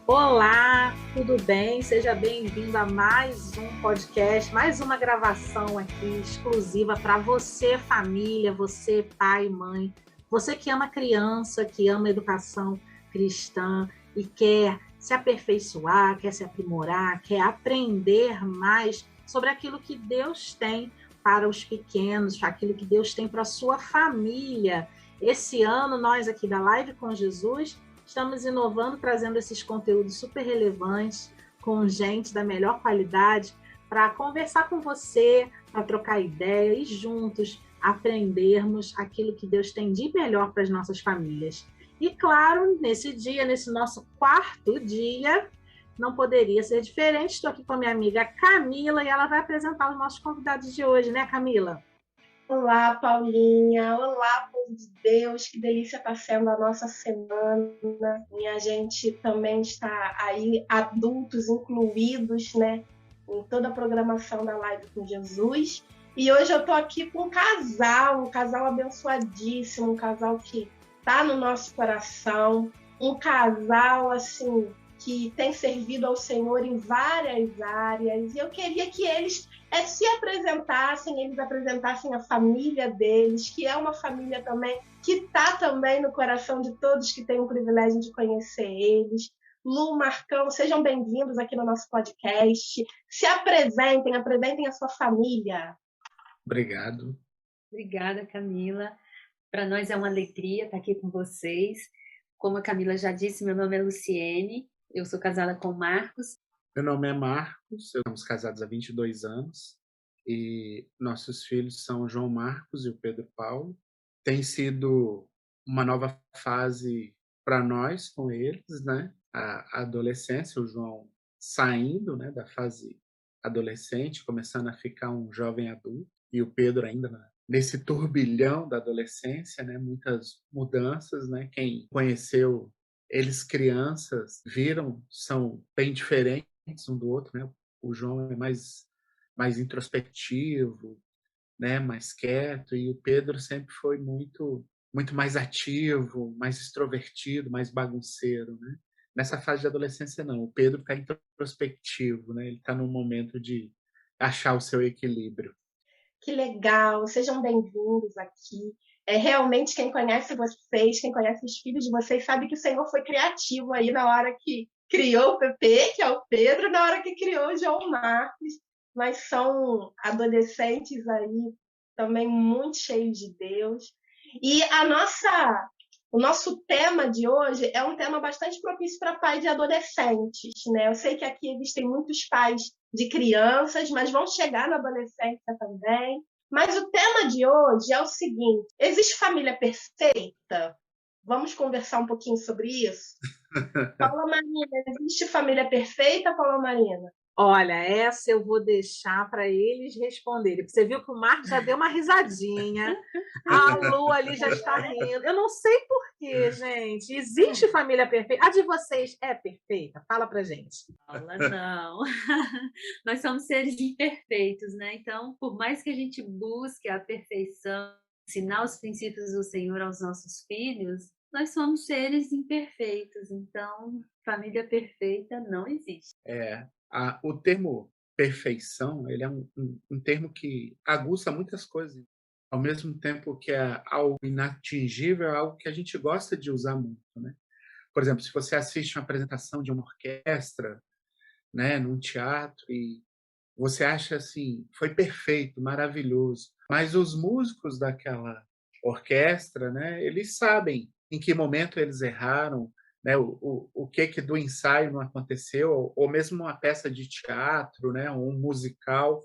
Olá, tudo bem? Seja bem-vindo a mais um podcast, mais uma gravação aqui exclusiva para você, família, você, pai, mãe, você que ama criança, que ama educação cristã e quer se aperfeiçoar, quer se aprimorar, quer aprender mais sobre aquilo que Deus tem para os pequenos, aquilo que Deus tem para a sua família. Esse ano, nós aqui da Live com Jesus estamos inovando, trazendo esses conteúdos super relevantes, com gente da melhor qualidade, para conversar com você, para trocar ideia e juntos aprendermos aquilo que Deus tem de melhor para as nossas famílias. E claro, nesse dia, nesse nosso quarto dia, não poderia ser diferente. Estou aqui com a minha amiga Camila e ela vai apresentar os nossos convidados de hoje, né, Camila? Olá, Paulinha. Olá, povo de Deus. Que delícia está sendo a nossa semana. E a gente também está aí, adultos incluídos, né? Em toda a programação da Live com Jesus. E hoje eu estou aqui com um casal abençoadíssimo, um casal que está no nosso coração, um casal, assim, que tem servido ao Senhor em várias áreas. E eu queria que eles se apresentassem, eles apresentassem a família deles, que é uma família também que está também no coração de todos que têm o privilégio de conhecer eles. Lu, Marcão, sejam bem-vindos aqui no nosso podcast. Se apresentem a sua família. Obrigado. Obrigada, Camila. Para nós é uma alegria estar aqui com vocês. Como a Camila já disse, meu nome é Luciene, eu sou casada com o Marcos. Meu nome é Marcos, estamos casados há 22 anos e nossos filhos são o João Marcos e o Pedro Paulo. Tem sido uma nova fase para nós com eles, né? A adolescência, o João saindo, né, da fase adolescente, começando a ficar um jovem adulto, e o Pedro ainda nesse turbilhão da adolescência, né? Muitas mudanças, né? Quem conheceu eles crianças viram, são bem diferentes um do outro, né? O João é mais introspectivo, né? Mais quieto, e o Pedro sempre foi muito mais ativo, mais extrovertido, mais bagunceiro, né? Nessa fase de adolescência não, o Pedro está introspectivo, né? Ele está num momento de achar o seu equilíbrio. Que legal, sejam bem-vindos aqui. Realmente, quem conhece vocês, quem conhece os filhos de vocês, sabe que o Senhor foi criativo aí na hora que criou o Pepe, que é o Pedro, na hora que criou o João Marcos. Mas são adolescentes aí também muito cheios de Deus. E o nosso tema de hoje é um tema bastante propício para pais de adolescentes, né? Eu sei que aqui existem muitos pais de crianças, mas vão chegar na adolescência também. Mas o tema de hoje é o seguinte: existe família perfeita? Vamos conversar um pouquinho sobre isso? Paula Marina, existe família perfeita, Paula Marina? Olha, essa eu vou deixar para eles responderem. Você viu que o Marcos já deu uma risadinha, a Lu ali já está rindo. Eu não sei por quê, gente. Existe família perfeita? A de vocês é perfeita? Fala pra gente. Paula, não. Nós somos seres imperfeitos, né? Então, por mais que a gente busque a perfeição, ensinar os princípios do Senhor aos nossos filhos, nós somos seres imperfeitos. Então, família perfeita não existe. O termo perfeição, ele é um termo que aguça muitas coisas. Ao mesmo tempo que é algo inatingível, é algo que a gente gosta de usar muito, né? Por exemplo, se você assiste uma apresentação de uma orquestra, né, num teatro, e você acha assim, foi perfeito, maravilhoso, mas os músicos daquela orquestra, né, eles sabem em que momento eles erraram, né, o que do ensaio não aconteceu, ou mesmo uma peça de teatro, né, um musical.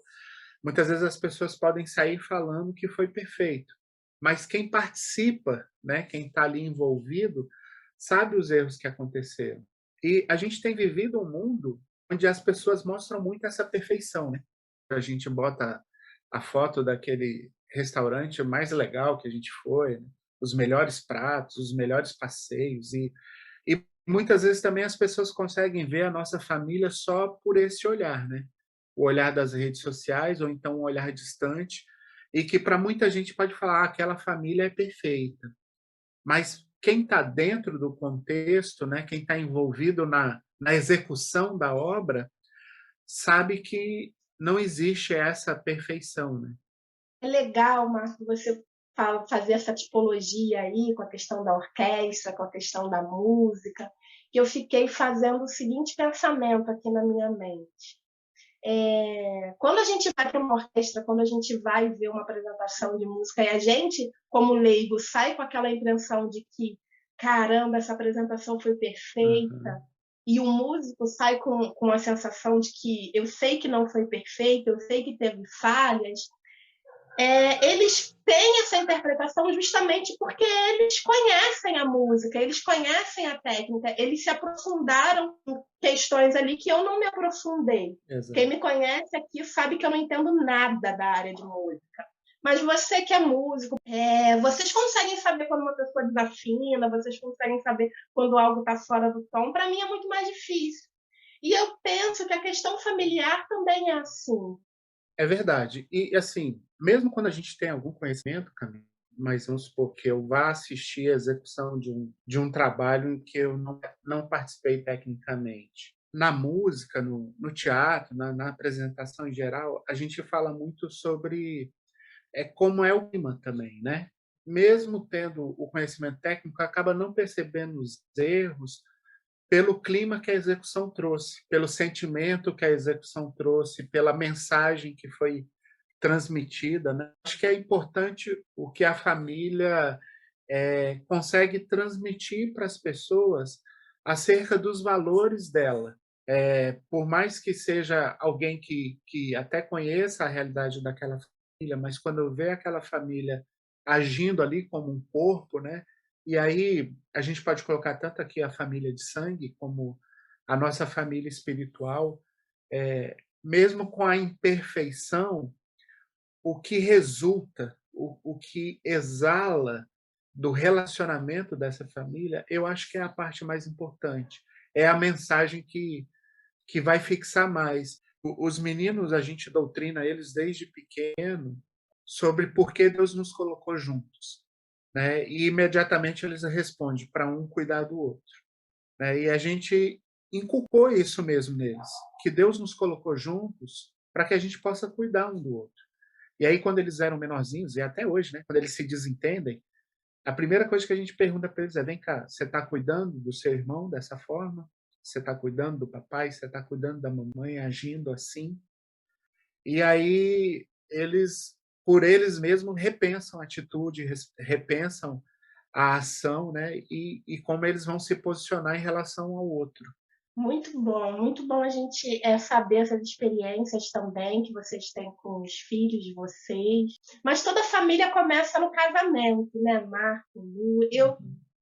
Muitas vezes as pessoas podem sair falando que foi perfeito, mas quem participa, né, quem está ali envolvido, sabe os erros que aconteceram. E a gente tem vivido um mundo onde as pessoas mostram muito essa perfeição, né? A gente bota a foto daquele restaurante mais legal que a gente foi, né? Os melhores pratos, os melhores passeios, e muitas vezes também as pessoas conseguem ver a nossa família só por esse olhar, né? O olhar das redes sociais, ou então um olhar distante, e que para muita gente pode falar aquela família é perfeita. Mas quem está dentro do contexto, né, quem está envolvido na execução da obra, sabe que não existe essa perfeição, né? É legal, Marco, você fazer essa tipologia aí com a questão da orquestra, com a questão da música, que eu fiquei fazendo o seguinte pensamento aqui na minha mente. Quando a gente vai para uma orquestra, quando a gente vai ver uma apresentação de música e a gente, como leigo, sai com aquela impressão de que, caramba, essa apresentação foi perfeita, e o músico sai com a sensação de que eu sei que não foi perfeito, eu sei que teve falhas, eles têm essa interpretação justamente porque eles conhecem a música, eles conhecem a técnica, eles se aprofundaram em questões ali que eu não me aprofundei. Exato. Quem me conhece aqui sabe que eu não entendo nada da área de música. Mas você que é músico, vocês conseguem saber quando uma pessoa desafina, vocês conseguem saber quando algo está fora do tom. Para mim é muito mais difícil. E eu penso que a questão familiar também é assim. É verdade. E, assim, mesmo quando a gente tem algum conhecimento, Camila, mas vamos supor que eu vá assistir a execução de um trabalho em que eu não participei tecnicamente. Na música, no teatro, na apresentação em geral, a gente fala muito sobre como é o clima também, né? Mesmo tendo o conhecimento técnico, acaba não percebendo os erros pelo clima que a execução trouxe, pelo sentimento que a execução trouxe, pela mensagem que foi transmitida, né? Acho que é importante o que a família consegue transmitir para as pessoas acerca dos valores dela. Por mais que seja alguém que até conheça a realidade daquela família, mas quando vê aquela família agindo ali como um corpo, né? E aí a gente pode colocar tanto aqui a família de sangue como a nossa família espiritual, mesmo com a imperfeição, o que resulta, o que exala do relacionamento dessa família, eu acho que é a parte mais importante. É a mensagem que vai fixar mais. Os meninos, a gente doutrina eles desde pequeno sobre por que Deus nos colocou juntos, né? E imediatamente eles respondem para um cuidar do outro, né? E a gente inculcou isso mesmo neles, que Deus nos colocou juntos para que a gente possa cuidar um do outro. E aí, quando eles eram menorzinhos, e até hoje, né, quando eles se desentendem, a primeira coisa que a gente pergunta para eles é: vem cá, você está cuidando do seu irmão dessa forma? Você está cuidando do papai? Você está cuidando da mamãe agindo assim? E aí eles, por eles mesmos, repensam a atitude, repensam a ação, né? E como eles vão se posicionar em relação ao outro. Muito bom a gente saber essas experiências também que vocês têm com os filhos de vocês. Mas toda família começa no casamento, né, Marco, Lu?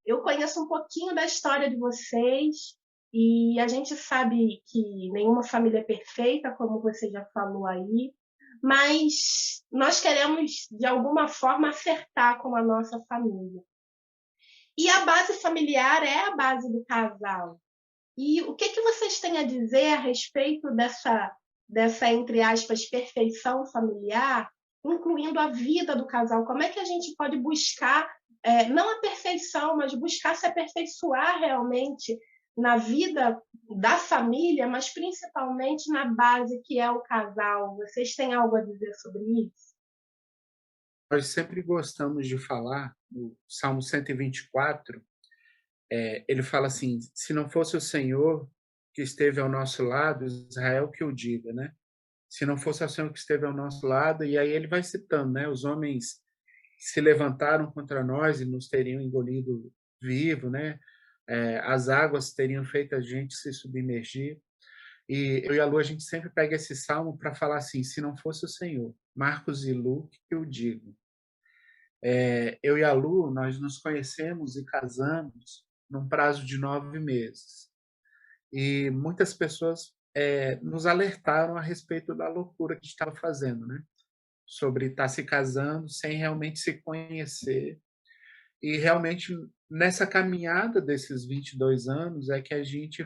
Eu conheço um pouquinho da história de vocês e a gente sabe que nenhuma família é perfeita, como você já falou aí, mas nós queremos, de alguma forma, acertar com a nossa família. E a base familiar é a base do casal. E o que vocês têm a dizer a respeito dessa, entre aspas, perfeição familiar, incluindo a vida do casal? Como é que a gente pode buscar, não a perfeição, mas buscar se aperfeiçoar realmente na vida da família, mas principalmente na base que é o casal? Vocês têm algo a dizer sobre isso? Nós sempre gostamos de falar, no Salmo 124, ele fala assim: se não fosse o Senhor que esteve ao nosso lado, Israel que o diga, né? Se não fosse o Senhor que esteve ao nosso lado, e aí ele vai citando, né? Os homens se levantaram contra nós e nos teriam engolido vivo, né? As águas teriam feito a gente se submergir. E eu e a Lu, a gente sempre pega esse salmo para falar assim: se não fosse o Senhor, Marcos e Lu, que eu digo. Eu e a Lu, nós nos conhecemos e casamos num prazo de 9 meses. E muitas pessoas nos alertaram a respeito da loucura que a gente estava fazendo, né? Sobre estar se casando sem realmente se conhecer. E realmente, nessa caminhada desses 22 anos, é que a gente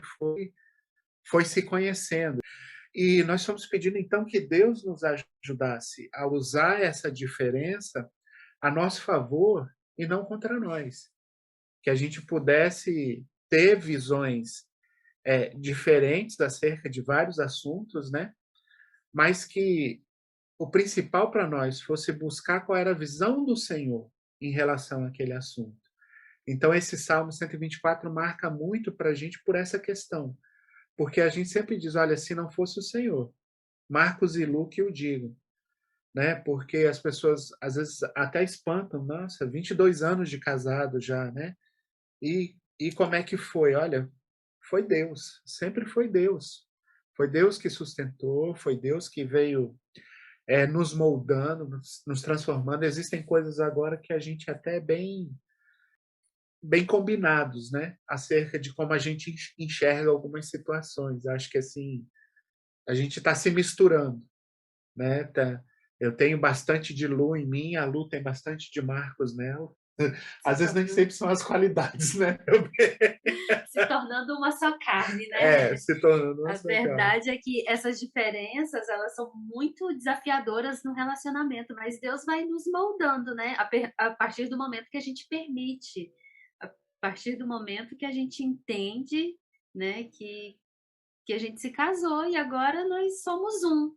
foi se conhecendo. E nós fomos pedindo, então, que Deus nos ajudasse a usar essa diferença a nosso favor e não contra nós. Que a gente pudesse ter visões diferentes acerca de vários assuntos, né? Mas que o principal para nós fosse buscar qual era a visão do Senhor em relação àquele assunto. Então, esse Salmo 124 marca muito para a gente por essa questão, porque a gente sempre diz, olha, se não fosse o Senhor, Marcos e Lu que o digam, né? Porque as pessoas às vezes até espantam, nossa, 22 anos de casado já, né? E como é que foi? Olha, foi Deus, sempre foi Deus. Foi Deus que sustentou, foi Deus que veio nos moldando, nos transformando. Existem coisas agora que a gente até é bem combinados, né? Acerca de como a gente enxerga algumas situações. Acho que assim, a gente está se misturando, né? Eu tenho bastante de Lu em mim, a Lu tem bastante de Marcos nela. Às vezes nem sempre são as qualidades, né? Se tornando uma só carne, né? Se tornando uma A só carne. verdade é que essas diferenças, elas são muito desafiadoras no relacionamento, mas Deus vai nos moldando, né? A partir do momento que a gente permite, a partir do momento que a gente entende, né, que a gente se casou e agora nós somos um.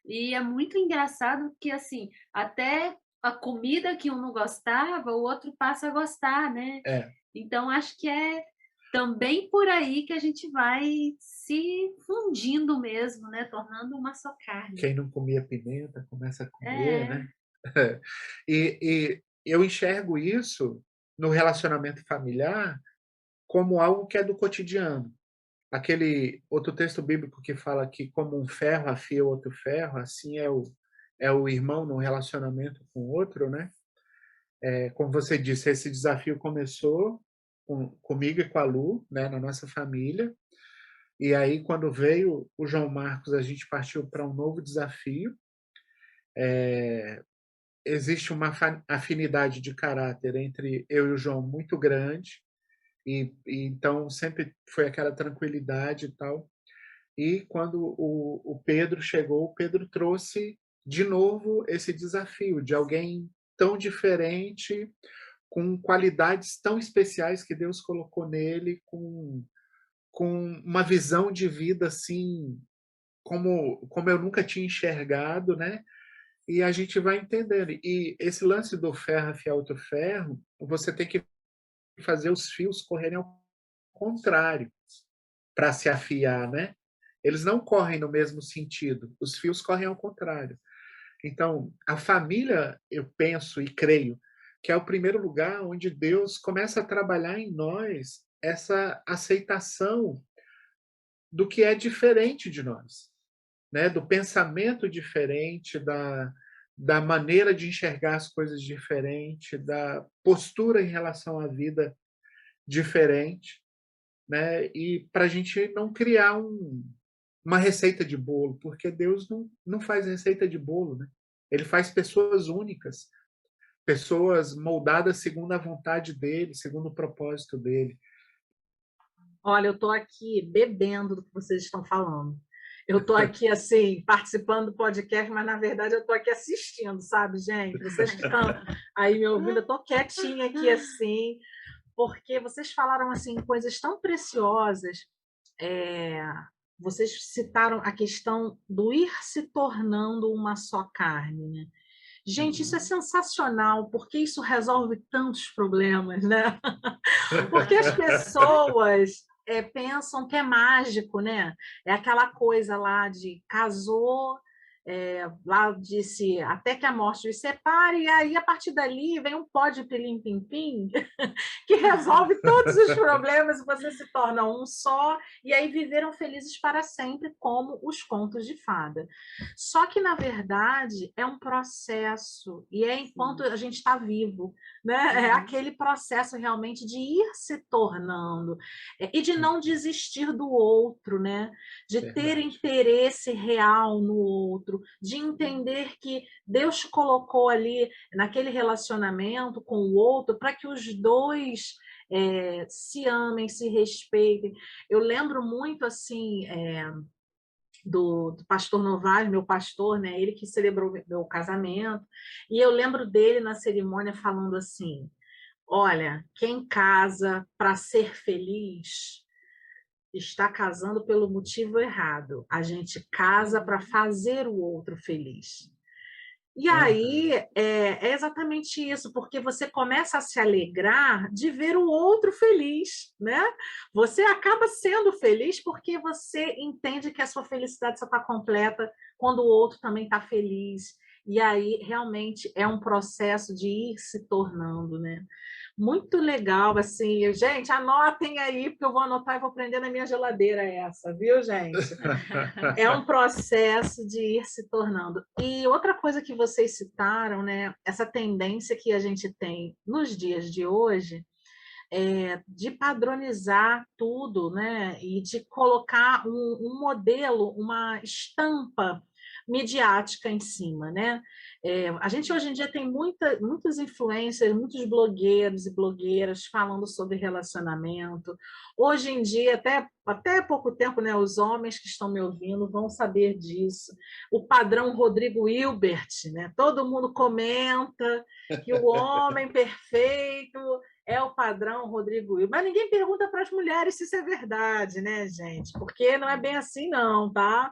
E é muito engraçado que, assim, até a comida que um não gostava, o outro passa a gostar, né? Então, acho que é também por aí que a gente vai se fundindo mesmo, né? Tornando uma só carne. Quem não comia pimenta começa a comer, né? E eu enxergo isso no relacionamento familiar como algo que é do cotidiano. Aquele outro texto bíblico que fala que como um ferro afia o outro ferro, assim é o irmão no relacionamento com o outro, né? Como você disse, esse desafio começou comigo e com a Lu, né, na nossa família. E aí, quando veio o João Marcos, a gente partiu para um novo desafio. Existe uma afinidade de caráter entre eu e o João muito grande, e então sempre foi aquela tranquilidade e tal. E quando o Pedro chegou, o Pedro trouxe de novo esse desafio de alguém tão diferente, com qualidades tão especiais que Deus colocou nele, com uma visão de vida assim, como eu nunca tinha enxergado, né? E a gente vai entendendo. E esse lance do ferro afiar outro ferro, você tem que fazer os fios correrem ao contrário para se afiar, né? Eles não correm no mesmo sentido, os fios correm ao contrário. Então, a família, eu penso e creio, que é o primeiro lugar onde Deus começa a trabalhar em nós essa aceitação do que é diferente de nós, né? Do pensamento diferente, da maneira de enxergar as coisas diferente, da postura em relação à vida diferente, né? E para a gente não criar uma receita de bolo, porque Deus não faz receita de bolo, né? Ele faz pessoas únicas, pessoas moldadas segundo a vontade dele, segundo o propósito dele. Olha, eu estou aqui bebendo do que vocês estão falando. Eu estou aqui, assim, participando do podcast, mas, na verdade, eu estou aqui assistindo, sabe, gente? Vocês que estão aí me ouvindo, eu estou quietinha aqui, assim, porque vocês falaram, assim, coisas tão preciosas. Vocês citaram a questão do ir se tornando uma só carne, né? Gente, isso é sensacional, porque isso resolve tantos problemas, né? Porque as pessoas pensam que é mágico, né? É aquela coisa lá de casou, lá disse até que a morte os separe, e aí a partir dali vem um pó de pilim-pim-pim que resolve todos os problemas e você se torna um só, e aí viveram felizes para sempre, como os contos de fada. Só que, na verdade, é um processo, e é enquanto a gente está vivo, né? É aquele processo realmente de ir se tornando, e de não desistir do outro, né? De ter interesse real no outro, de entender que Deus te colocou ali naquele relacionamento com o outro para que os dois se amem, se respeitem. Eu lembro muito assim do pastor Novaes, meu pastor, né? Ele que celebrou meu casamento, e eu lembro dele na cerimônia falando assim: olha, quem casa para ser feliz está casando pelo motivo errado. A gente casa para fazer o outro feliz. E aí Aham. é exatamente isso, porque você começa a se alegrar de ver o outro feliz, né? Você acaba sendo feliz porque você entende que a sua felicidade só está completa quando o outro também está feliz. E aí realmente é um processo de ir se tornando, né? Muito legal, assim, gente, anotem aí, porque eu vou anotar e vou prender na minha geladeira essa, viu, gente? É um processo de ir se tornando. E outra coisa que vocês citaram, né, essa tendência que a gente tem nos dias de hoje, de padronizar tudo, né, e de colocar um modelo, uma estampa midiática em cima, né? A gente hoje em dia tem muitos influencers, muitos blogueiros e blogueiras falando sobre relacionamento. Hoje em dia, até pouco tempo, né, os homens que estão me ouvindo vão saber disso. O padrão Rodrigo Hilbert, né? Todo mundo comenta que o homem perfeito é o padrão Rodrigo Hilbert. Mas ninguém pergunta para as mulheres se isso é verdade, né, gente? Porque não é bem assim, não, tá?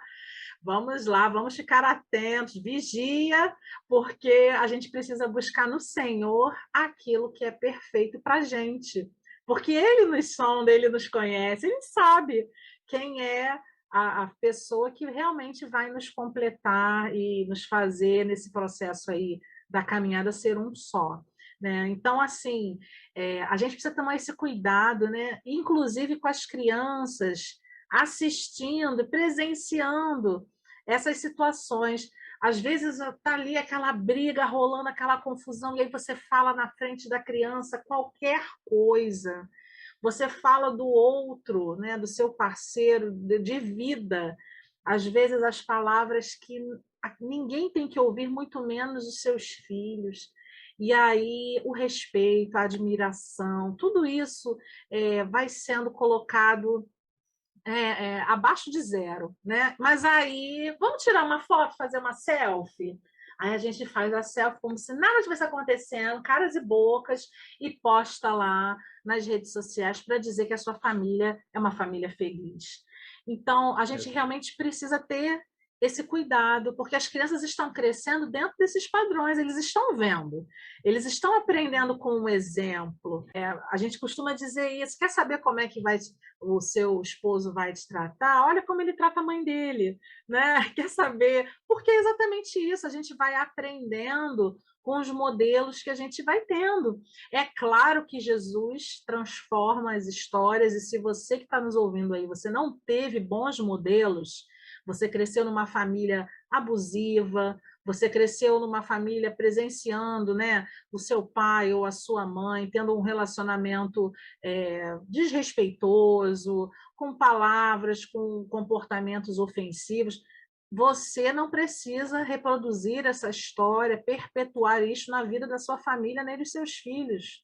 Vamos lá, vamos ficar atentos, vigia, porque a gente precisa buscar no Senhor aquilo que é perfeito para a gente. Porque Ele nos sonda, Ele nos conhece, Ele sabe quem é a pessoa que realmente vai nos completar e nos fazer nesse processo aí da caminhada ser um só. Né? Então, assim, a gente precisa tomar esse cuidado, né? Inclusive com as crianças, assistindo, presenciando essas situações. Às vezes está ali aquela briga rolando, aquela confusão, e aí você fala na frente da criança qualquer coisa. Você fala do outro, né, do seu parceiro de vida. Às vezes as palavras que ninguém tem que ouvir, muito menos os seus filhos. E aí o respeito, a admiração, tudo isso vai sendo colocado abaixo de zero, né? Mas aí, vamos tirar uma foto, fazer uma selfie? Aí a gente faz a selfie como se nada tivesse acontecendo, caras e bocas, e posta lá nas redes sociais para dizer que a sua família é uma família feliz. Então, a gente realmente precisa ter esse cuidado, porque as crianças estão crescendo dentro desses padrões, eles estão vendo, eles estão aprendendo com um exemplo. A gente costuma dizer isso, quer saber como é que o seu esposo vai te tratar? Olha como ele trata a mãe dele, né? Quer saber? Porque é exatamente isso, a gente vai aprendendo com os modelos que a gente vai tendo. É claro que Jesus transforma as histórias, e se você que está nos ouvindo aí, você não teve bons modelos, você cresceu numa família abusiva, você cresceu numa família presenciando, né, o seu pai ou a sua mãe tendo um relacionamento desrespeitoso, com palavras, com comportamentos ofensivos. Você não precisa reproduzir essa história, perpetuar isso na vida da sua família nem dos seus filhos,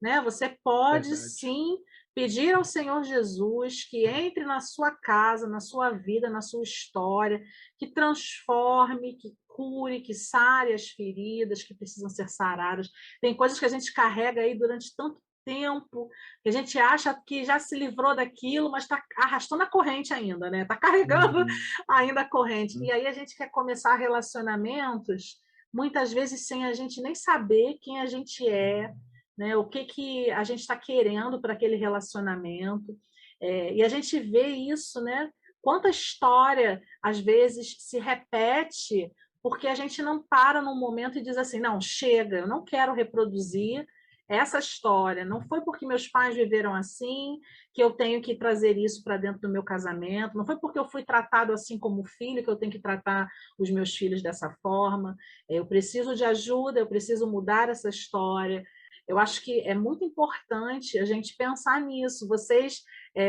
né? Você pode Verdade. sim pedir ao Senhor Jesus que entre na sua casa, na sua vida, na sua história, que transforme, que cure, que sare as feridas que precisam ser saradas. Tem coisas que a gente carrega aí durante tanto tempo, que a gente acha que já se livrou daquilo, mas está arrastando a corrente ainda, né? Está carregando Uhum. ainda a corrente. E aí a gente quer começar relacionamentos, muitas vezes sem a gente nem saber quem a gente é, né? O que a gente está querendo para aquele relacionamento. E a gente vê isso, né? Quanta história, às vezes, se repete porque a gente não para num momento e diz assim, não, chega, eu não quero reproduzir essa história. Não foi porque meus pais viveram assim que eu tenho que trazer isso para dentro do meu casamento. Não foi porque eu fui tratado assim como filho que eu tenho que tratar os meus filhos dessa forma. Eu preciso de ajuda, eu preciso mudar essa história. Eu acho que é muito importante a gente pensar nisso. Vocês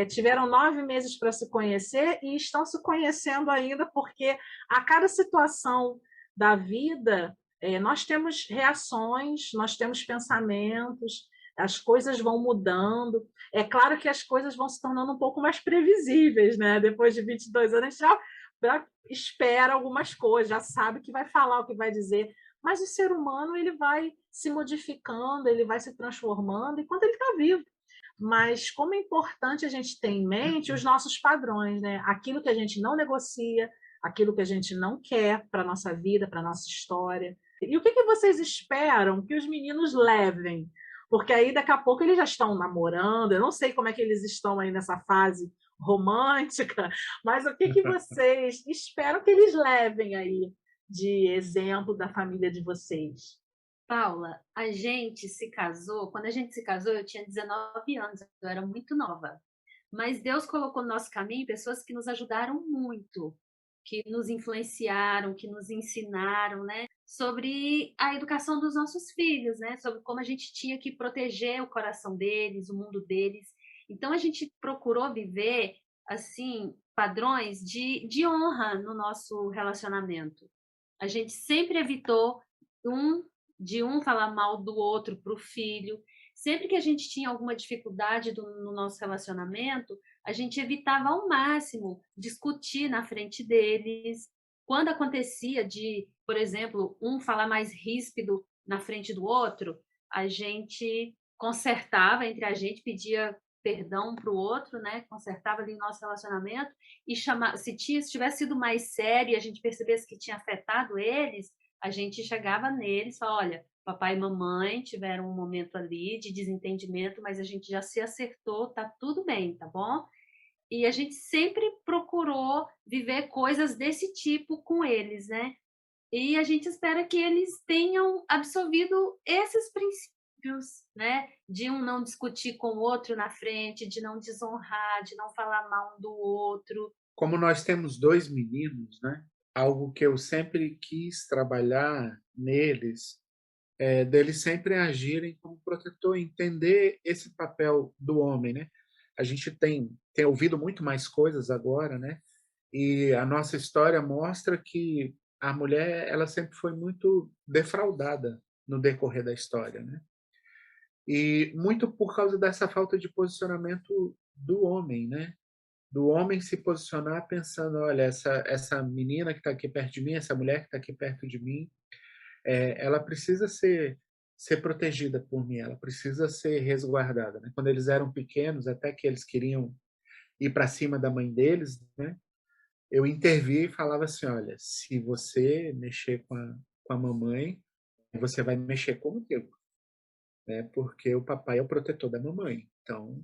tiveram 9 meses para se conhecer e estão se conhecendo ainda, porque a cada situação da vida nós temos reações, nós temos pensamentos, as coisas vão mudando. É claro que as coisas vão se tornando um pouco mais previsíveis, né? Depois de 22 anos, a gente já espera algumas coisas, já sabe o que vai falar, o que vai dizer, mas o ser humano ele vai se modificando, ele vai se transformando enquanto ele está vivo. mas como é importante a gente ter em mente os nossos padrões, né? Aquilo que a gente não negocia, aquilo que a gente não quer para a nossa vida, para a nossa história. E o que vocês esperam que os meninos levem? Porque aí daqui a pouco eles já estão namorando, eu não sei como é que eles estão aí nessa fase romântica, mas o que vocês esperam que eles levem aí de exemplo da família de vocês? Paula, a gente se casou, quando a gente se casou, eu tinha 19 anos, eu era muito nova. Mas Deus colocou no nosso caminho pessoas que nos ajudaram muito, que nos influenciaram, que nos ensinaram, né, sobre a educação dos nossos filhos, né, sobre como a gente tinha que proteger o coração deles, o mundo deles. Então a gente procurou viver assim padrões de honra no nosso relacionamento. A gente sempre evitou um um falar mal do outro para o filho. Sempre que a gente tinha alguma dificuldade no nosso relacionamento, a gente evitava ao máximo discutir na frente deles. Quando acontecia de, por exemplo, um falar mais ríspido na frente do outro, a gente consertava entre a gente, pedia perdão para o outro, né? Consertava ali o nosso relacionamento e se tivesse sido mais sério e a gente percebesse que tinha afetado eles, a gente chegava neles e falava, olha, papai e mamãe tiveram um momento ali de desentendimento, mas a gente já se acertou, tá tudo bem, tá bom? E a gente sempre procurou viver coisas desse tipo com eles, né? E a gente espera que eles tenham absorvido esses princípios, né? De um não discutir com o outro na frente, de não desonrar, de não falar mal um do outro. Como nós temos 2 meninos, né? Algo que eu sempre quis trabalhar neles é deles sempre agirem como protetor, entender esse papel do homem, né? A gente tem ouvido muito mais coisas agora, né? E a nossa história mostra que a mulher ela sempre foi muito defraudada no decorrer da história, né? E muito por causa dessa falta de posicionamento do homem, né? Do homem se posicionar pensando, olha, essa menina que está aqui perto de mim, essa mulher que está aqui perto de mim, ela precisa ser protegida por mim, ela precisa ser resguardada, né? Quando eles eram pequenos, até que eles queriam ir para cima da mãe deles, né? Eu intervia e falava assim, olha, se você mexer com a mamãe, você vai mexer comigo, né? Porque o papai é o protetor da mamãe. Então,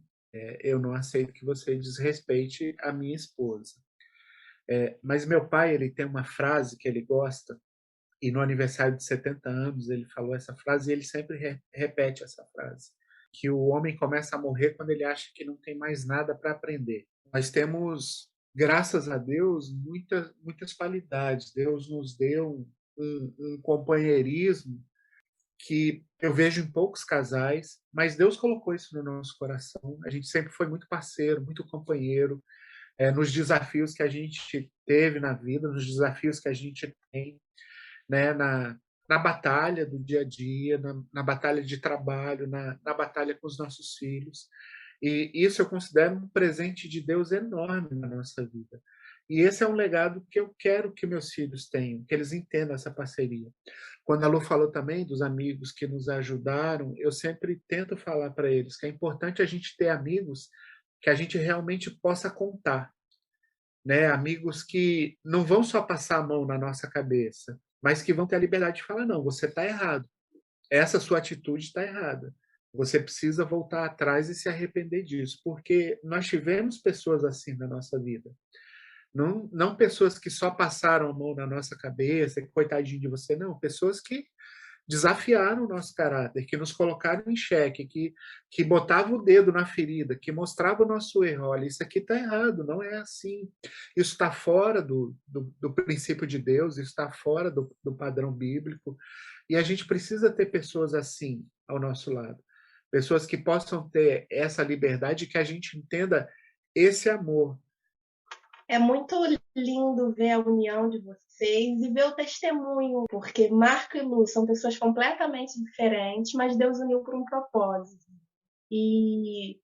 eu não aceito que você desrespeite a minha esposa. Mas meu pai, ele tem uma frase que ele gosta, e no aniversário de 70 anos ele falou essa frase e ele sempre repete essa frase, que o homem começa a morrer quando ele acha que não tem mais nada para aprender. Nós temos, graças a Deus, muitas qualidades. Deus nos deu um companheirismo que eu vejo em poucos casais, mas Deus colocou isso no nosso coração. A gente sempre foi muito parceiro, muito companheiro, nos desafios que a gente teve na vida, nos desafios que a gente tem, né, na batalha do dia a dia, na batalha de trabalho, na batalha com os nossos filhos. E isso eu considero um presente de Deus enorme na nossa vida. E esse é um legado que eu quero que meus filhos tenham, que eles entendam essa parceria. Quando a Lu falou também dos amigos que nos ajudaram, eu sempre tento falar para eles que é importante a gente ter amigos que a gente realmente possa contar, né? Amigos que não vão só passar a mão na nossa cabeça, mas que vão ter a liberdade de falar, não, você está errado. Essa sua atitude está errada. Você precisa voltar atrás e se arrepender disso, porque nós tivemos pessoas assim na nossa vida. Não pessoas que só passaram a mão na nossa cabeça, que coitadinho de você, não. Pessoas que desafiaram o nosso caráter, que nos colocaram em xeque, que botavam o dedo na ferida, que mostravam o nosso erro. Olha, isso aqui está errado, não é assim. Isso está fora do princípio de Deus, isso está fora do padrão bíblico. E a gente precisa ter pessoas assim ao nosso lado. Pessoas que possam ter essa liberdade, que a gente entenda esse amor. É muito lindo ver a união de vocês e ver o testemunho, porque Marco e Lu são pessoas completamente diferentes, mas Deus uniu por um propósito. E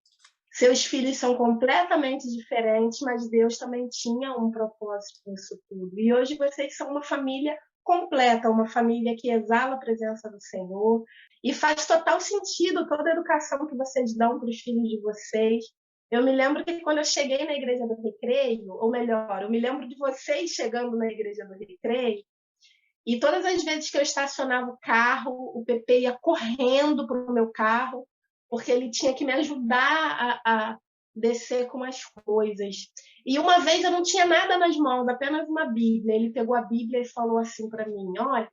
seus filhos são completamente diferentes, mas Deus também tinha um propósito nisso tudo. E hoje vocês são uma família completa, uma família que exala a presença do Senhor, e faz total sentido toda a educação que vocês dão para os filhos de vocês. Eu me lembro que quando eu cheguei na Igreja do Recreio, ou melhor, eu me lembro de vocês chegando na Igreja do Recreio, e todas as vezes que eu estacionava o carro, o Pepe ia correndo para o meu carro, porque ele tinha que me ajudar a descer com as coisas. E uma vez eu não tinha nada nas mãos, apenas uma Bíblia. Ele pegou a Bíblia e falou assim para mim: olha,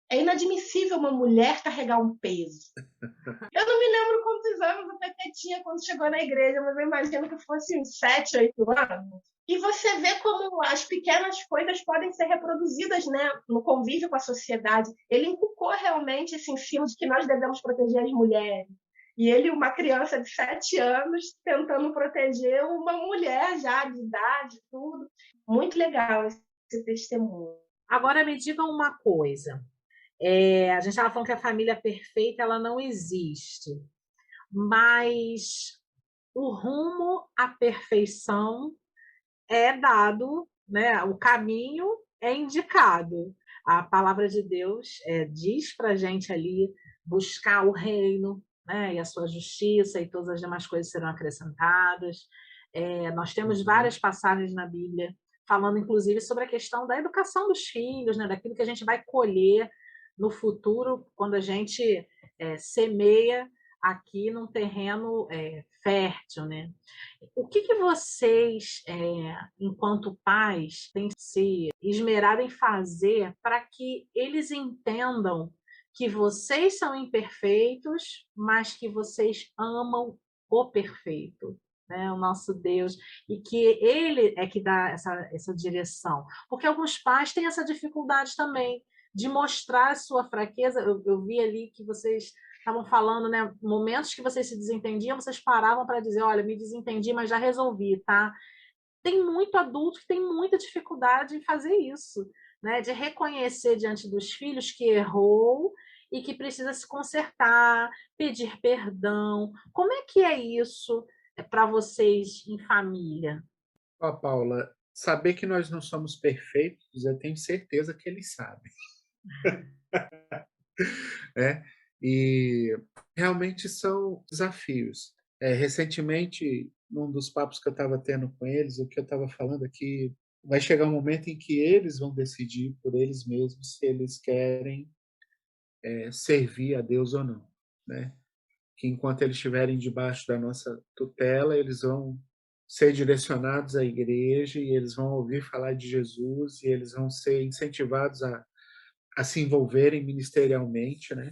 é inadmissível uma mulher carregar um peso. Eu não me lembro quantos anos o Pepe tinha quando chegou na igreja, mas eu imagino que fosse uns 7, 8 anos. E você vê como as pequenas coisas podem ser reproduzidas, né, no convívio com a sociedade. Ele inculcou realmente esse ensino de que nós devemos proteger as mulheres. E ele, uma criança de 7 anos, tentando proteger uma mulher já de idade, tudo. Muito legal esse testemunho. Agora me diga uma coisa. A gente estava falando que a família perfeita ela não existe, mas o rumo à perfeição é dado, né? O caminho é indicado. A palavra de Deus diz para a gente ali buscar o reino, né? E a sua justiça, e todas as demais coisas serão acrescentadas. Nós temos várias passagens na Bíblia falando, inclusive, sobre a questão da educação dos filhos, né? Daquilo que a gente vai colher no futuro, quando a gente semeia aqui num terreno fértil, né? O que vocês, enquanto pais, têm se esmerado em fazer para que eles entendam que vocês são imperfeitos, mas que vocês amam o perfeito, né? O nosso Deus, e que Ele é que dá essa direção? Porque alguns pais têm essa dificuldade também de mostrar a sua fraqueza. Eu vi ali que vocês estavam falando, né? Momentos que vocês se desentendiam, vocês paravam para dizer: olha, me desentendi, mas já resolvi, tá? Tem muito adulto que tem muita dificuldade em fazer isso, né? De reconhecer diante dos filhos que errou e que precisa se consertar, pedir perdão. Como é que é isso para vocês em família? Ó, Paula, saber que nós não somos perfeitos, eu tenho certeza que eles sabem. Né? E realmente são desafios. Recentemente, num dos papos que eu estava tendo com eles, o que eu estava falando aqui, vai chegar um momento em que eles vão decidir por eles mesmos se eles querem servir a Deus ou não, né? Que enquanto eles estiverem debaixo da nossa tutela, eles vão ser direcionados à igreja e eles vão ouvir falar de Jesus e eles vão ser incentivados a se envolverem ministerialmente, né?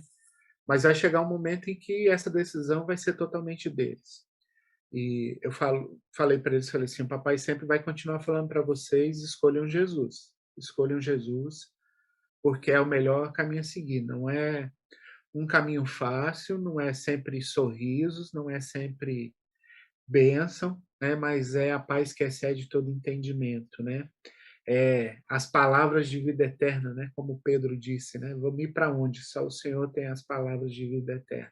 Mas vai chegar um momento em que essa decisão vai ser totalmente deles. E eu falei para eles, falei assim: papai sempre vai continuar falando para vocês, escolham Jesus, porque é o melhor caminho a seguir. Não é um caminho fácil, não é sempre sorrisos, não é sempre bênção, né? Mas é a paz que excede todo entendimento, né? As palavras de vida eterna, né? Como Pedro disse, né? Vamos ir para onde? Só o Senhor tem as palavras de vida eterna.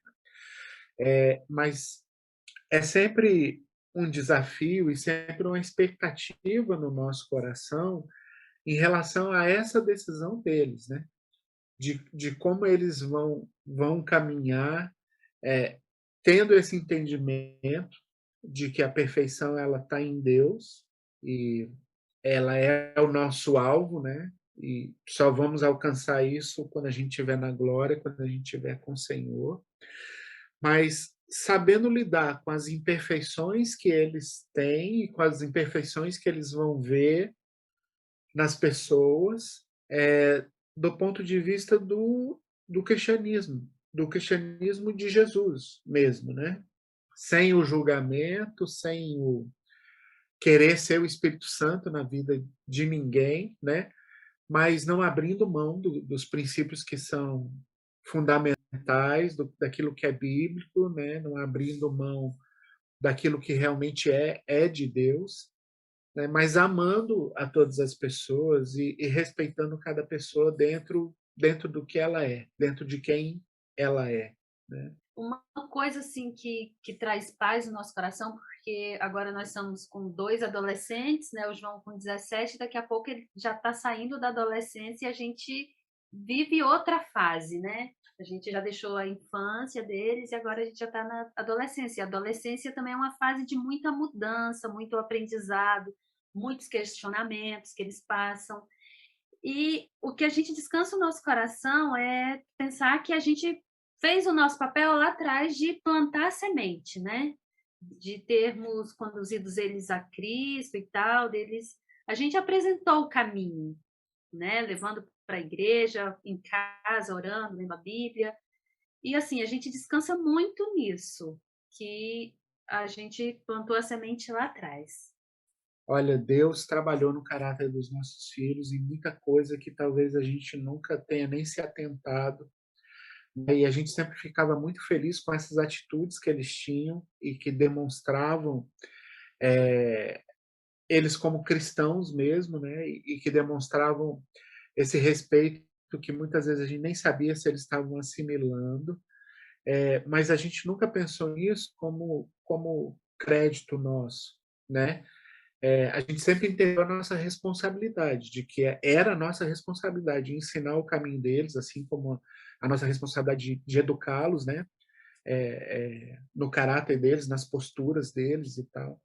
Mas é sempre um desafio e sempre uma expectativa no nosso coração em relação a essa decisão deles, né? De como eles vão caminhar, tendo esse entendimento de que a perfeição ela está em Deus e ela é o nosso alvo, né? E só vamos alcançar isso quando a gente estiver na glória, quando a gente estiver com o Senhor. Mas sabendo lidar com as imperfeições que eles têm e com as imperfeições que eles vão ver nas pessoas, do ponto de vista do cristianismo de Jesus mesmo, né? Sem o julgamento, sem o querer ser o Espírito Santo na vida de ninguém, né? Mas não abrindo mão dos princípios que são fundamentais, daquilo que é bíblico, né? Não abrindo mão daquilo que realmente é de Deus, né? Mas amando a todas as pessoas e respeitando cada pessoa dentro do que ela é, dentro de quem ela é, né? Uma coisa assim que traz paz no nosso coração, porque agora nós estamos com 2 adolescentes, né? O João com 17, daqui a pouco ele já está saindo da adolescência e a gente vive outra fase, né? A gente já deixou a infância deles e agora a gente já está na adolescência. A adolescência também é uma fase de muita mudança, muito aprendizado, muitos questionamentos que eles passam. E o que a gente descansa o nosso coração é pensar que a gente fez o nosso papel lá atrás de plantar a semente, né? De termos conduzidos eles a Cristo e tal, deles. A gente apresentou o caminho, né? Levando para a igreja, em casa, orando, lendo a Bíblia. E assim, a gente descansa muito nisso, que a gente plantou a semente lá atrás. Olha, Deus trabalhou no caráter dos nossos filhos e muita coisa que talvez a gente nunca tenha nem se atentado, né? E a gente sempre ficava muito feliz com essas atitudes que eles tinham e que demonstravam eh, eles como cristãos mesmo, né? E que demonstravam esse respeito que muitas vezes a gente nem sabia se eles estavam assimilando, mas a gente nunca pensou nisso como crédito nosso, né? A gente sempre entendeu a nossa responsabilidade, de que era a nossa responsabilidade ensinar o caminho deles, assim como a nossa responsabilidade de educá-los, né? No caráter deles, nas posturas deles e tal.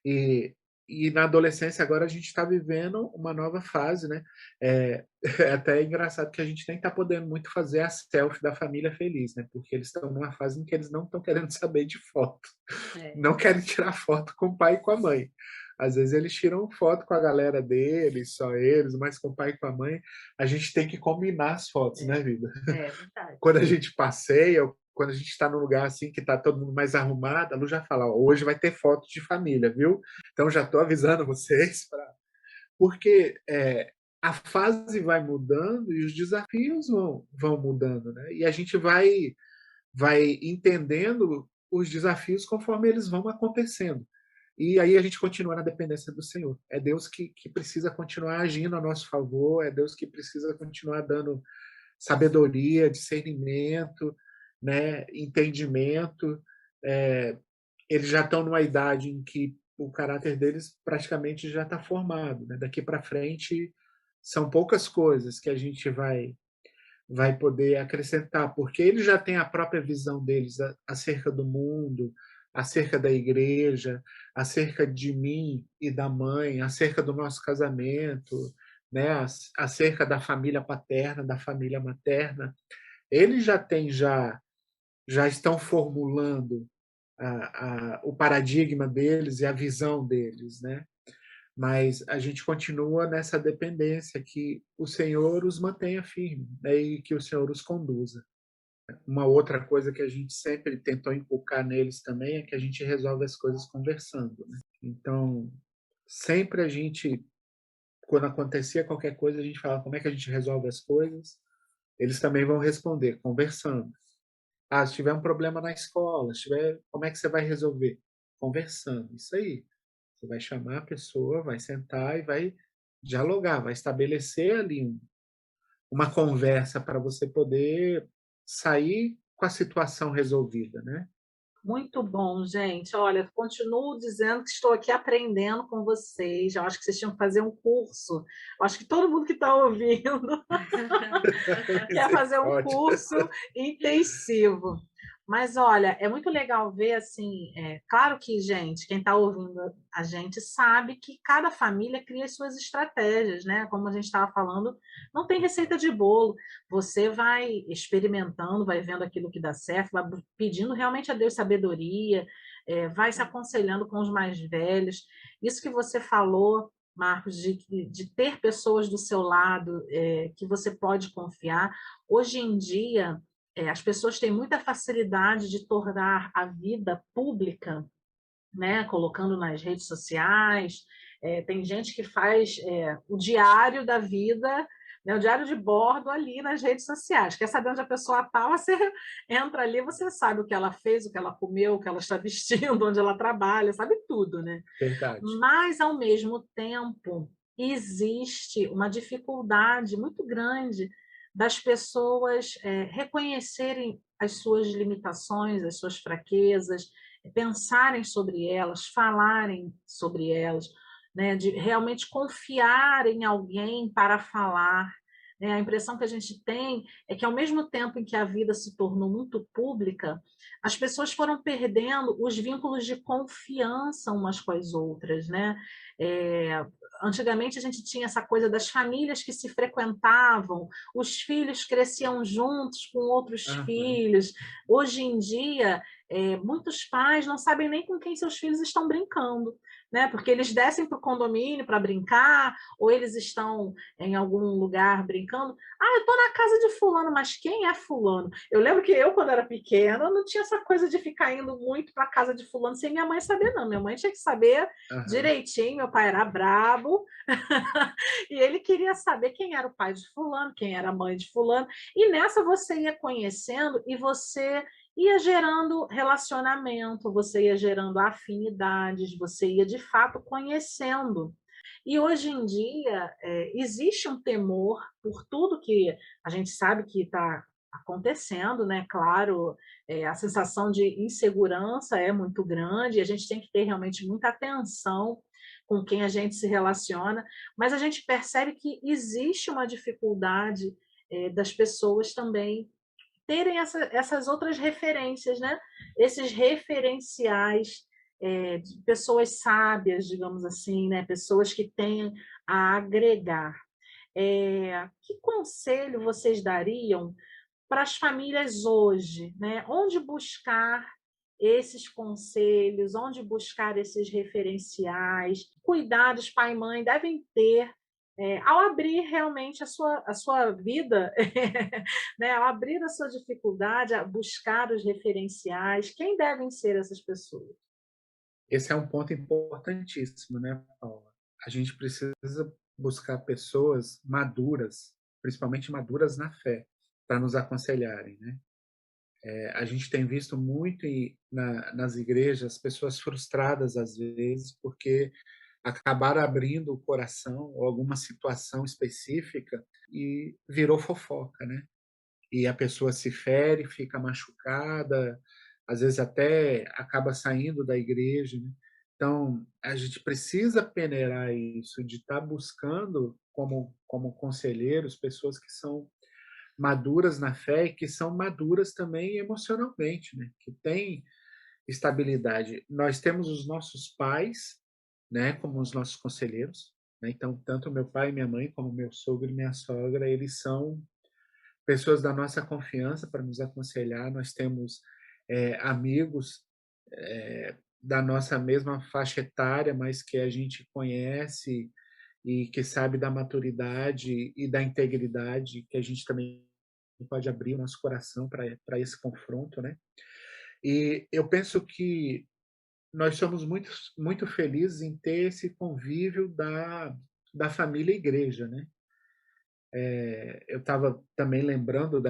E, e na adolescência agora a gente está vivendo uma nova fase, né? É até engraçado que a gente nem está podendo muito fazer a selfie da família feliz, né? Porque eles estão numa fase em que eles não estão querendo saber de foto, É. não querem tirar foto com o pai e com a mãe. Às vezes eles tiram foto com a galera deles, só eles, mas com o pai e com a mãe, a gente tem que combinar as fotos, né, vida? É verdade. Quando a gente passeia, quando a gente está num lugar assim que está todo mundo mais arrumado, a Lu já fala, ó, hoje vai ter foto de família, viu? Então já estou avisando vocês, porque a fase vai mudando e os desafios vão mudando, né? E a gente vai entendendo os desafios conforme eles vão acontecendo. E aí a gente continua na dependência do Senhor. É Deus que precisa continuar agindo a nosso favor, é Deus que precisa continuar dando sabedoria, discernimento, né, entendimento. Eles já estão numa idade em que o caráter deles praticamente já está formado, né? Daqui para frente são poucas coisas que a gente vai poder acrescentar, porque eles já têm a própria visão deles acerca do mundo, acerca da igreja, acerca de mim e da mãe, acerca do nosso casamento, né? Acerca da família paterna, da família materna. Eles já estão formulando o paradigma deles e a visão deles, né? Mas a gente continua nessa dependência, que o Senhor os mantenha firme, né? E que o Senhor os conduza. Uma outra coisa que a gente sempre tentou inculcar neles também é que a gente resolve as coisas conversando, né? Então, sempre a gente, quando acontecia qualquer coisa, a gente falava como é que a gente resolve as coisas. Eles também vão responder conversando. Se tiver um problema na escola, como é que você vai resolver? Conversando. Isso aí. Você vai chamar a pessoa, vai sentar e vai dialogar, vai estabelecer ali uma conversa para você poder sair com a situação resolvida, né? Muito bom, gente. Olha, continuo dizendo que estou aqui aprendendo com vocês. Eu acho que vocês tinham que fazer um curso. Eu acho que todo mundo que está ouvindo quer fazer um curso intensivo. Mas olha, é muito legal ver assim, claro que, gente, quem está ouvindo a gente sabe que cada família cria as suas estratégias, né? Como a gente estava falando, não tem receita de bolo. Você vai experimentando, vai vendo aquilo que dá certo, vai pedindo realmente a Deus sabedoria, vai se aconselhando com os mais velhos. Isso que você falou, Marcos, de ter pessoas do seu lado que você pode confiar. Hoje em dia, as pessoas têm muita facilidade de tornar a vida pública, né? Colocando nas redes sociais. Tem gente que faz o diário da vida, né? O diário de bordo ali nas redes sociais. Quer saber onde a pessoa está? Você entra ali, você sabe o que ela fez, o que ela comeu, o que ela está vestindo, onde ela trabalha, sabe tudo, né? Verdade. Mas, ao mesmo tempo, existe uma dificuldade muito grande das pessoas reconhecerem as suas limitações, as suas fraquezas, pensarem sobre elas, falarem sobre elas, né? De realmente confiar em alguém para falar, né? A impressão que a gente tem é que, ao mesmo tempo em que a vida se tornou muito pública, as pessoas foram perdendo os vínculos de confiança umas com as outras, né? É, antigamente a gente tinha essa coisa das famílias que se frequentavam, os filhos cresciam juntos com outros Aham. filhos. Hoje em dia, muitos pais não sabem nem com quem seus filhos estão brincando, né? Porque eles descem para o condomínio para brincar, ou eles estão em algum lugar brincando. Ah, eu estou na casa de fulano, mas quem é fulano? Eu lembro que eu, quando era pequena, não tinha essa coisa de ficar indo muito para a casa de fulano sem minha mãe saber, não. Minha mãe tinha que saber Aham. direitinho, meu pai era brabo, e ele queria saber quem era o pai de fulano, quem era a mãe de fulano, e nessa você ia conhecendo e você ia gerando relacionamento, você ia gerando afinidades, você ia de fato conhecendo. E hoje em dia existe um temor por tudo que a gente sabe que está acontecendo, né? Claro, a sensação de insegurança é muito grande, e a gente tem que ter realmente muita atenção com quem a gente se relaciona, mas a gente percebe que existe uma dificuldade das pessoas também terem essas outras referências, né? Esses referenciais de pessoas sábias, digamos assim, né? Pessoas que têm a agregar. Que conselho vocês dariam para as famílias hoje, né? Onde buscar esses conselhos, onde buscar esses referenciais, cuidados pai e mãe devem ter ao abrir realmente a sua vida, né? Ao abrir a sua dificuldade, a buscar os referenciais, quem devem ser essas pessoas? Esse é um ponto importantíssimo, né, Paula? A gente precisa buscar pessoas maduras, principalmente maduras na fé, para nos aconselharem, né? A gente tem visto muito nas igrejas pessoas frustradas às vezes porque acabaram abrindo o coração ou alguma situação específica e virou fofoca, né? E a pessoa se fere, fica machucada, às vezes até acaba saindo da igreja, né? Então, a gente precisa peneirar isso, de estar buscando como conselheiros pessoas que são maduras na fé e que são maduras também emocionalmente, né? Que têm estabilidade. Nós temos os nossos pais, né, como os nossos conselheiros, né? Então, tanto meu pai e minha mãe, como meu sogro e minha sogra, eles são pessoas da nossa confiança para nos aconselhar. Nós temos amigos da nossa mesma faixa etária, mas que a gente conhece e que sabe da maturidade e da integridade, que a gente também pode abrir o nosso coração para esse confronto, né? E eu penso que nós somos muito, muito felizes em ter esse convívio da família e igreja, né? Eu estava também lembrando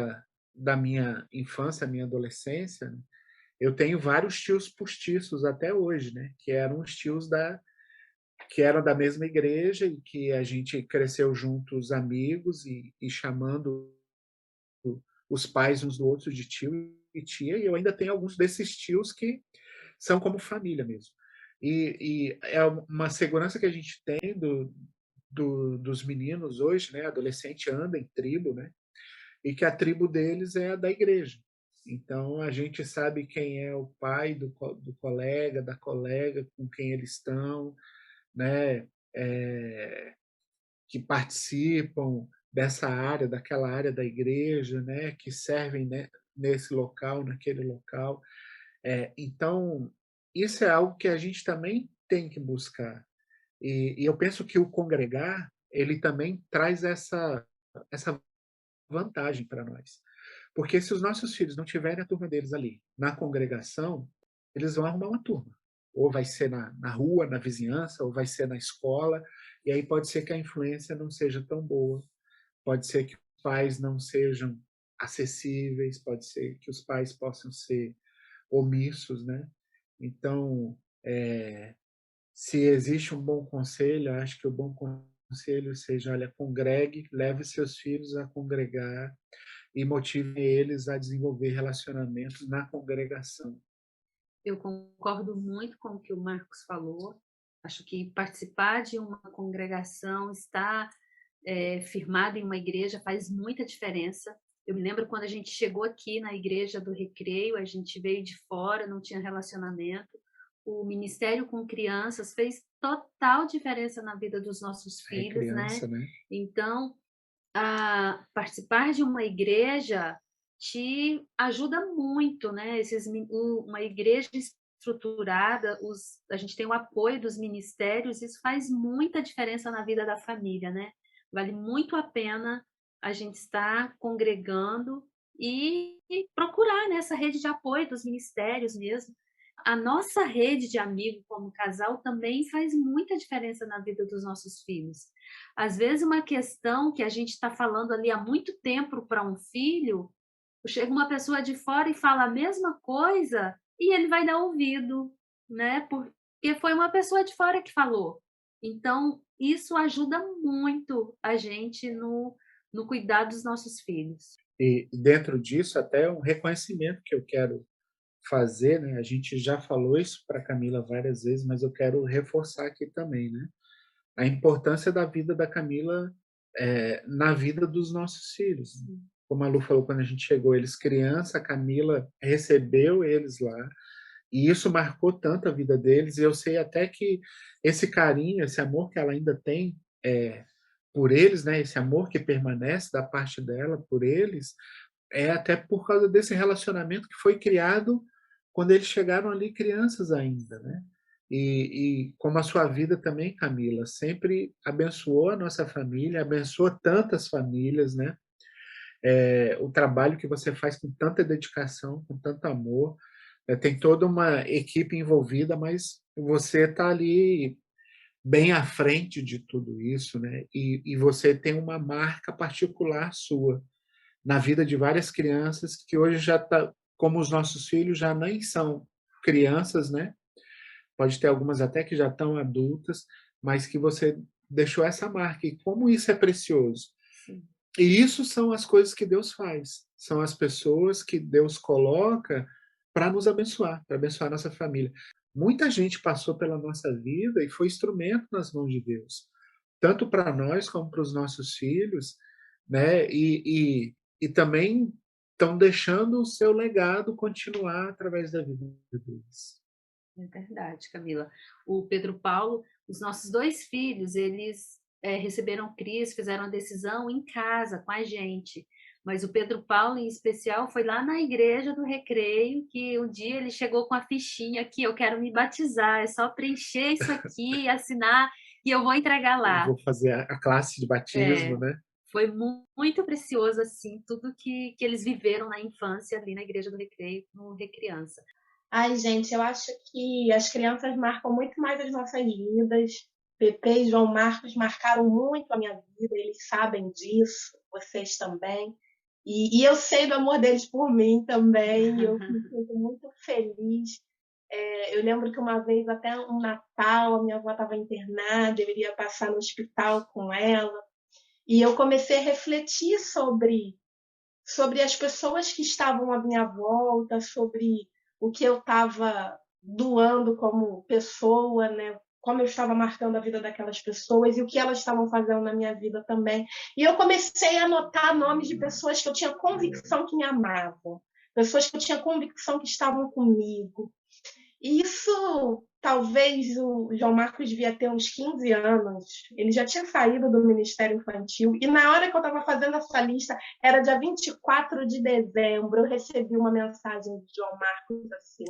da minha infância, minha adolescência. Né? Eu tenho vários tios postiços até hoje, né? Que eram os tios que eram da mesma igreja e que a gente cresceu juntos, amigos e chamando os pais uns do outro de tio e tia. E eu ainda tenho alguns desses tios que são como família mesmo. E é uma segurança que a gente tem dos meninos hoje, né? Adolescente anda em tribo, né? E que a tribo deles é a da igreja. Então a gente sabe quem é o pai do colega, da colega, com quem eles estão, né? Que participam dessa área, daquela área da igreja, né? Que servem, né, nesse local, naquele local. Então isso é algo que a gente também tem que buscar. E eu penso que o congregar ele também traz essa vantagem para nós. Porque se os nossos filhos não tiverem a turma deles ali, na congregação, eles vão arrumar uma turma. Ou vai ser na rua, na vizinhança, ou vai ser na escola, e aí pode ser que a influência não seja tão boa, pode ser que os pais não sejam acessíveis, pode ser que os pais possam ser omissos, né? Então, se existe um bom conselho, eu acho que o bom conselho seja, olha, congregue, leve seus filhos a congregar, e motive eles a desenvolver relacionamentos na congregação. Eu concordo muito com o que o Marcos falou. Acho que participar de uma congregação, estar firmado em uma igreja faz muita diferença. Eu me lembro quando a gente chegou aqui na igreja do Recreio, a gente veio de fora, não tinha relacionamento. O ministério com crianças fez total diferença na vida dos nossos filhos, Criança, né? né? Então, participar de uma igreja te ajuda muito, né? Uma igreja estruturada, a gente tem o apoio dos ministérios, isso faz muita diferença na vida da família, né? Vale muito a pena a gente estar congregando e procurar nessa rede de apoio dos ministérios mesmo. A nossa rede de amigos como casal também faz muita diferença na vida dos nossos filhos. Às vezes, uma questão que a gente está falando ali há muito tempo para um filho, chega uma pessoa de fora e fala a mesma coisa e ele vai dar ouvido, né? Porque foi uma pessoa de fora que falou. Então, isso ajuda muito a gente no cuidado dos nossos filhos. E dentro disso, até um reconhecimento que eu quero fazer, né? A gente já falou isso para Camila várias vezes, mas eu quero reforçar aqui também, né? A importância da vida da Camila na vida dos nossos filhos. Como a Lu falou, quando a gente chegou, eles criança, a Camila recebeu eles lá, e isso marcou tanto a vida deles, e eu sei até que esse carinho, esse amor que ela ainda tem por eles, né? Esse amor que permanece da parte dela por eles, é até por causa desse relacionamento que foi criado quando eles chegaram ali crianças ainda, né? E como a sua vida também, Camila, sempre abençoou a nossa família, abençoou tantas famílias, né? O trabalho que você faz com tanta dedicação, com tanto amor, tem toda uma equipe envolvida, mas você está ali bem à frente de tudo isso, né? E você tem uma marca particular sua na vida de várias crianças que hoje já tá, como os nossos filhos já nem são crianças, né? Pode ter algumas até que já estão adultas, mas que você deixou essa marca. E como isso é precioso. Sim. E isso são as coisas que Deus faz. São as pessoas que Deus coloca para nos abençoar, para abençoar a nossa família. Muita gente passou pela nossa vida e foi instrumento nas mãos de Deus, tanto para nós como para os nossos filhos, né? E também estão deixando o seu legado continuar através da vida deles. É verdade, Camila. O Pedro Paulo, os nossos 2 filhos, eles receberam Cristo, fizeram a decisão em casa, com a gente. Mas o Pedro Paulo, em especial, foi lá na igreja do Recreio, que um dia ele chegou com a fichinha aqui, eu quero me batizar, é só preencher isso aqui, assinar, e eu vou entregar Eu lá. vou fazer a classe de batismo, né? Foi muito precioso, assim, tudo que eles viveram na infância ali na igreja do Recreio, no Recriança. Ai, gente, eu acho que as crianças marcam muito mais as nossas vidas. Pepe e João Marcos marcaram muito a minha vida, eles sabem disso, vocês também. E eu sei do amor deles por mim também, eu me sinto muito feliz. Eu lembro que uma vez, até um Natal, a minha avó estava internada, eu iria passar no hospital com ela, e eu comecei a refletir sobre as pessoas que estavam à minha volta, sobre o que eu estava doando como pessoa, né? Como eu estava marcando a vida daquelas pessoas e o que elas estavam fazendo na minha vida também. E eu comecei a anotar nomes de pessoas que eu tinha convicção que me amavam, pessoas que eu tinha convicção que estavam comigo. E isso, talvez o João Marcos devia ter uns 15 anos. Ele já tinha saído do Ministério Infantil. E na hora que eu estava fazendo essa lista, era dia 24 de dezembro, eu recebi uma mensagem de João Marcos assim: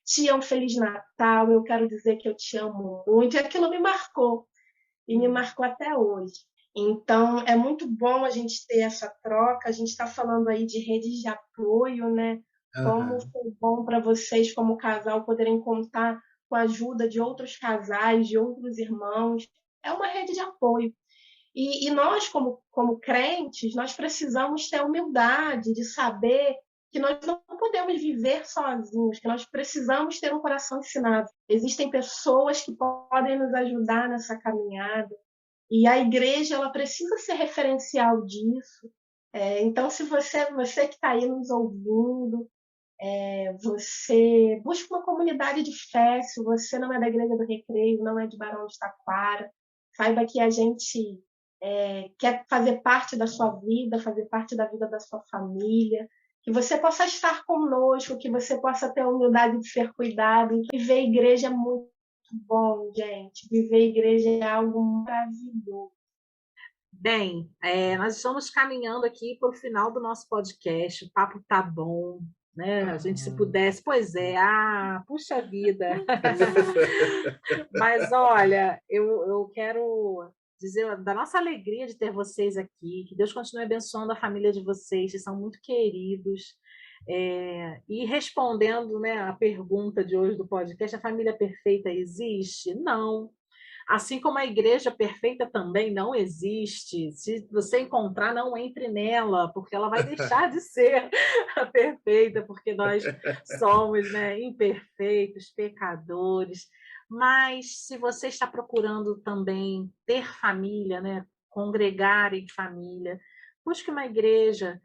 Tia, um Feliz Natal, eu quero dizer que eu te amo muito. E aquilo me marcou. E me marcou até hoje. Então, é muito bom a gente ter essa troca. A gente está falando aí de redes de apoio, né? Como foi bom para vocês, como casal, poderem contar com a ajuda de outros casais, de outros irmãos. É uma rede de apoio. E nós, como crentes, nós precisamos ter a humildade de saber que nós não podemos viver sozinhos, que nós precisamos ter um coração ensinado. Existem pessoas que podem nos ajudar nessa caminhada. E a igreja ela precisa ser referencial disso. Então, se você que está aí nos ouvindo, você busca uma comunidade de fé. Se você não é da Igreja do Recreio, não é de Barão de Taquara, saiba que a gente quer fazer parte da sua vida, fazer parte da vida da sua família, que você possa estar conosco, que você possa ter a humildade de ser cuidado. Viver a igreja é muito bom, gente. Viver a igreja é algo maravilhoso. Bem, nós estamos caminhando aqui para o final do nosso podcast. O papo tá bom, né? A gente, se pudesse, puxa vida. Mas olha, eu quero dizer da nossa alegria de ter vocês aqui, que Deus continue abençoando a família de vocês, que são muito queridos. E respondendo, né, a pergunta de hoje do podcast, a família perfeita existe? Não. Assim como a igreja perfeita também não existe. Se você encontrar, não entre nela, porque ela vai deixar de ser perfeita, porque nós somos, né, imperfeitos, pecadores. Mas se você está procurando também ter família, né, congregar em família, busque uma igreja,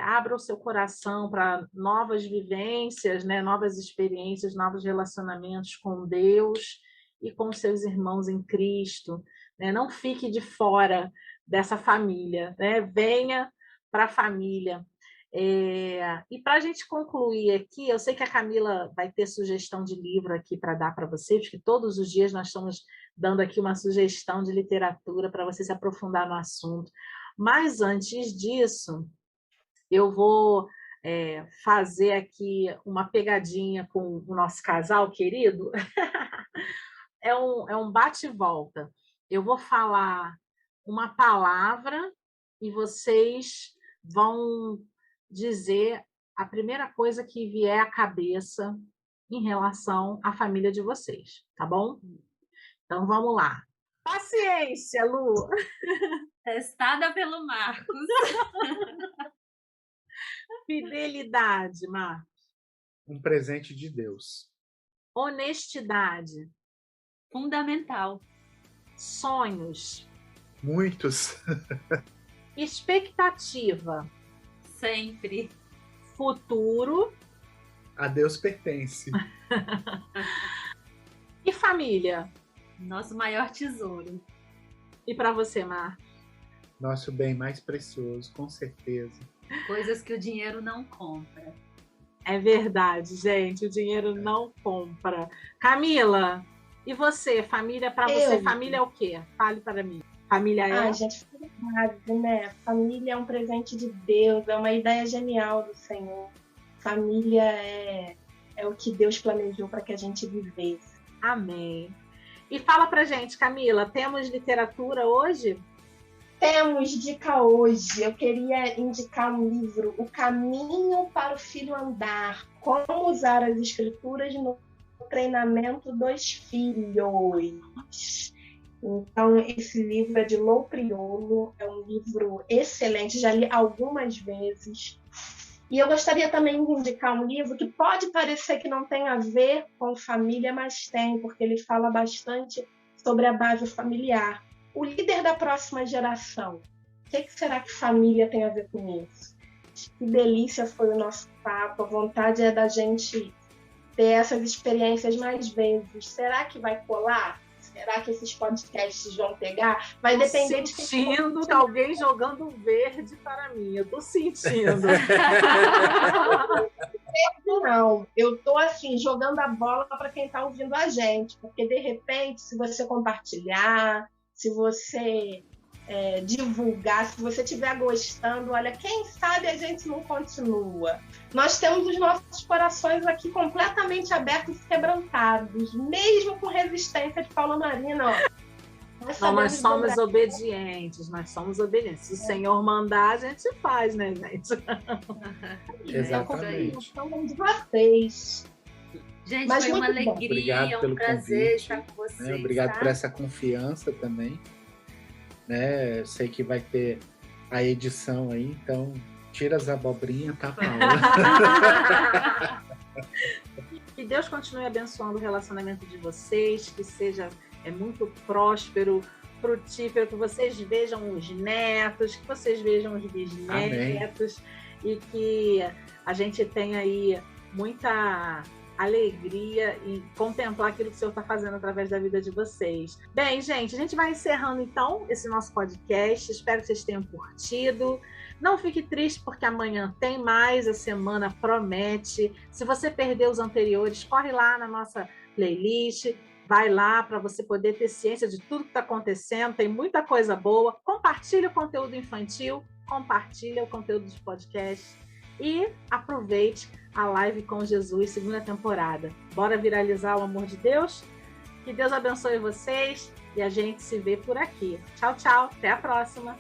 abra o seu coração para novas vivências, né, novas experiências, novos relacionamentos com Deus e com seus irmãos em Cristo, né? Não fique de fora dessa família, né? Venha para a família. E para a gente concluir aqui, eu sei que a Camila vai ter sugestão de livro aqui para dar para vocês, porque todos os dias nós estamos dando aqui uma sugestão de literatura para você se aprofundar no assunto. Mas antes disso, eu vou fazer aqui uma pegadinha com o nosso casal querido. É um bate e volta. Eu vou falar uma palavra e vocês vão dizer a primeira coisa que vier à cabeça em relação à família de vocês, tá bom? Então vamos lá. Paciência, Lu! Testada pelo Marcos. Fidelidade, Marcos. Um presente de Deus. Honestidade. Fundamental. Sonhos. Muitos. Expectativa. Sempre. Futuro. A Deus pertence. E família. Nosso maior tesouro. E para você, Mar? Nosso bem mais precioso, com certeza. Coisas que o dinheiro não compra. É verdade, gente. O dinheiro não compra. Camila, e você? Família para você? Família é o quê? Fale para mim. Família é... gente, verdade, né? Família é um presente de Deus, é uma ideia genial do Senhor. Família é o que Deus planejou para que a gente vivesse. Amém. E fala pra gente, Camila, temos literatura hoje? Temos dica hoje. Eu queria indicar um livro, O Caminho para o Filho Andar, como usar as escrituras no treinamento dos filhos. Então, esse livro é de Lou Priolo, é um livro excelente, já li algumas vezes. E eu gostaria também de indicar um livro que pode parecer que não tem a ver com família, mas tem, porque ele fala bastante sobre a base familiar. O Líder da Próxima Geração. O que será que família tem a ver com isso? Que delícia foi o nosso papo. A vontade é da gente ter essas experiências mais vezes. Será que vai colar? Será que esses podcasts vão pegar? Vai depender de quem... Sentindo alguém jogando verde para mim. Eu estou sentindo. Não, eu estou assim, jogando a bola para quem está ouvindo a gente. Porque, de repente, se você compartilhar, se você divulgar, se você estiver gostando, olha, quem sabe a gente não continua. Nós temos os nossos corações aqui completamente abertos e quebrantados, mesmo com resistência de Paula Marina. Nós somos obedientes, Se o Senhor mandar, a gente faz, né, gente? Exatamente. Então, de vocês. Gente, mas foi uma alegria, obrigado pelo prazer convite, estar com vocês. Obrigado tá? por essa confiança também. Né? Eu sei que vai ter a edição aí, então tira as abobrinhas, tá, Paula? Que Deus continue abençoando o relacionamento de vocês, que seja muito próspero, frutífero, que vocês vejam os netos, que vocês vejam os bisnetos. Amém. E que a gente tenha aí muita alegria e contemplar aquilo que o Senhor está fazendo através da vida de vocês. Bem, gente, a gente vai encerrando então esse nosso podcast. Espero que vocês tenham curtido. Não fique triste porque amanhã tem mais, a semana promete. Se você perdeu os anteriores, corre lá na nossa playlist, vai lá para você poder ter ciência de tudo que está acontecendo. Tem muita coisa boa. Compartilhe o conteúdo infantil, compartilhe o conteúdo dos podcasts e aproveite a Live com Jesus, 2ª temporada. Bora viralizar o amor de Deus? Que Deus abençoe vocês e a gente se vê por aqui. Tchau, tchau. Até a próxima.